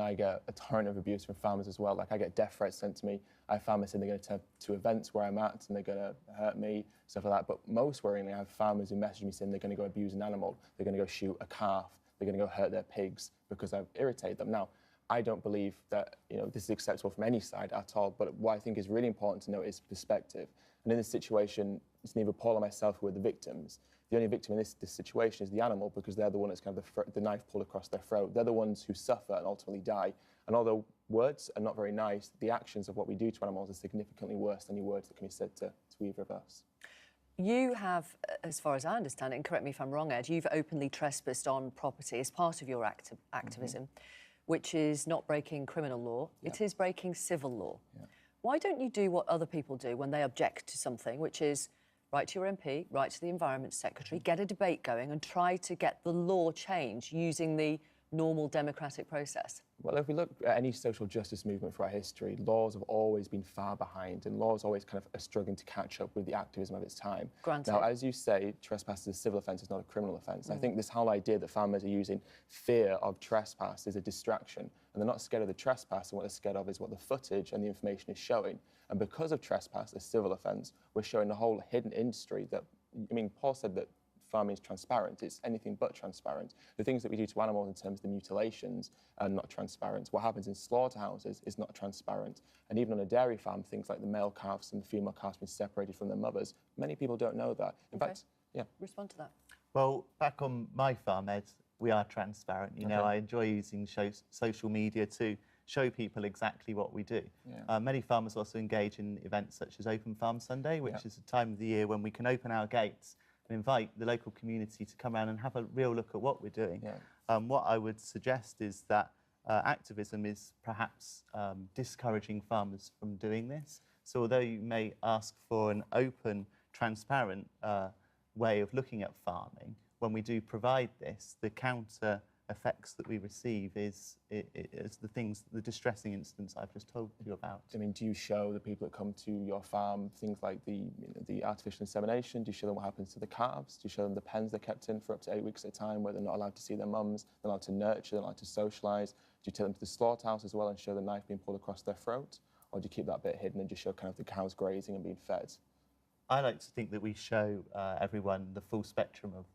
and I get a torrent of abuse from farmers as well. Like, I get death threats sent to me. I have farmers saying they're going to events where I'm at and they're going to hurt me, stuff like that. But most worryingly, I have farmers who message me saying they're going to go abuse an animal, they're going to go shoot a calf, they're going to go hurt their pigs because I've irritated them. Now, I don't believe that this is acceptable from any side at all, but what I think is really important to note is perspective. And in this situation, it's neither Paul or myself who are the victims. The only victim in this situation is the animal, because they're the one that's kind of the knife pulled across their throat. They're the ones who suffer and ultimately die. And although words are not very nice, the actions of what we do to animals are significantly worse than any words that can be said to either of us. You have, as far as I understand it, and correct me if I'm wrong, Ed, you've openly trespassed on property as part of your activism, which is not breaking criminal law, it is breaking civil law. Why don't you do what other people do when they object to something, which is write to your MP, write to the Environment Secretary, get a debate going and try to get the law changed using the normal democratic process? Well, if we look at any social justice movement throughout history, laws have always been far behind, and laws always kind of are struggling to catch up with the activism of its time. Granted. Now, as you say, trespass is a civil offence, it's not a criminal offence. I think this whole idea that farmers are using fear of trespass is a distraction, and they're not scared of the trespass, and what they're scared of is what the footage and the information is showing. And because of trespass, a civil offence, we're showing a whole hidden industry that, I mean, Paul said that farming is transparent. It's anything but transparent. The things that we do to animals in terms of the mutilations are not transparent. What happens in slaughterhouses is not transparent. And even on a dairy farm, things like the male calves and the female calves being separated from their mothers, many people don't know that. In fact, Respond to that. Well, back on my farm, Ed, we are transparent. You know, I enjoy using social media to show people exactly what we do. Many farmers also engage in events such as Open Farm Sunday, which is a time of the year when we can open our gates and invite the local community to come around and have a real look at what we're doing. What I would suggest is that activism is perhaps discouraging farmers from doing this. So although you may ask for an open, transparent way of looking at farming, when we do provide this, the counter effects that we receive is the distressing instance I've just told you about. I mean, do you show the people that come to your farm things like the artificial insemination? Do you show them what happens to the calves? Do you show them the pens they're kept in for up to 8 weeks at a time where they're not allowed to see their mums, they're not allowed to nurture, they're not allowed to socialise? Do you take them to the slaughterhouse as well and show the knife being pulled across their throat? Or do you keep that bit hidden and just show kind of the cows grazing and being fed? I like to think that we show everyone the full spectrum of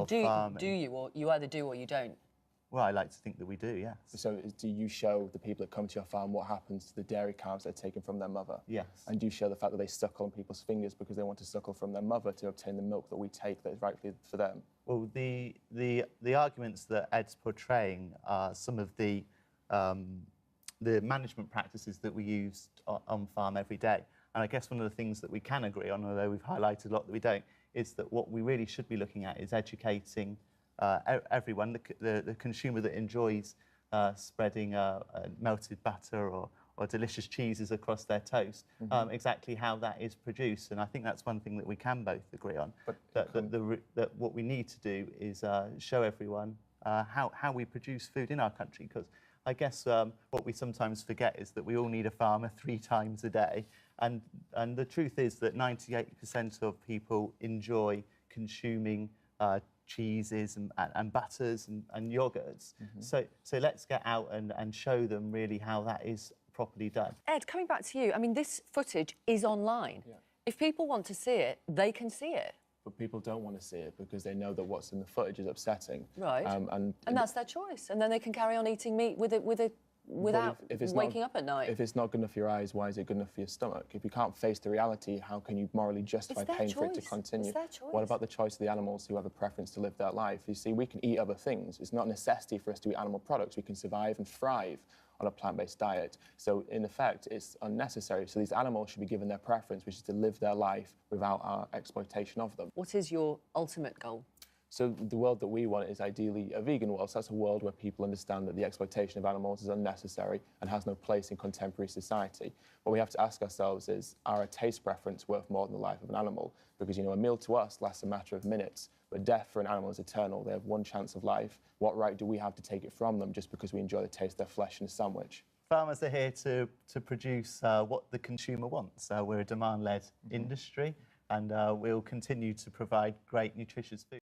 farming. Do you, or you either do or you don't? Well, I like to think that we do, yes. So do you show the people that come to your farm what happens to the dairy calves that are taken from their mother? Yes. And do you show the fact that they suckle on people's fingers because they want to suckle from their mother to obtain the milk that we take that is rightfully for them? Well, the arguments that Ed's portraying are some of the management practices that we use on farm every day. And I guess one of the things that we can agree on, although we've highlighted a lot that we don't, is that what we really should be looking at is educating everyone, the consumer that enjoys spreading melted butter or delicious cheeses across their toast, exactly how that is produced. And I think that's one thing that we can both agree on, that what we need to do is show everyone how we produce food in our country, because I guess what we sometimes forget is that we all need a farmer 3 times a day. And the truth is that 98% of people enjoy consuming cheeses and butters and yogurts. So let's get out and show them really how that is properly done. Ed, coming back to you, I mean, this footage is online. If people want to see it, they can see it. But people don't want to see it because they know that what's in the footage is upsetting. Right. And that's their choice. And then they can carry on eating meat without waking up at night. If it's not good enough for your eyes, why is it good enough for your stomach? If you can't face the reality, how can you morally justify paying for it to continue? It's their choice. What about the choice of the animals who have a preference to live their life? You see, we can eat other things. It's not a necessity for us to eat animal products. We can survive and thrive on a plant-based diet. So, in effect, it's unnecessary. So these animals should be given their preference, which is to live their life without our exploitation of them. What is your ultimate goal? So the world that we want is ideally a vegan world. So that's a world where people understand that the exploitation of animals is unnecessary and has no place in contemporary society. What we have to ask ourselves is, are a taste preference worth more than the life of an animal? Because, a meal to us lasts a matter of minutes, but death for an animal is eternal. They have one chance of life. What right do we have to take it from them just because we enjoy the taste of their flesh in a sandwich? Farmers are here to produce what the consumer wants. We're a demand-led industry, and we'll continue to provide great, nutritious food.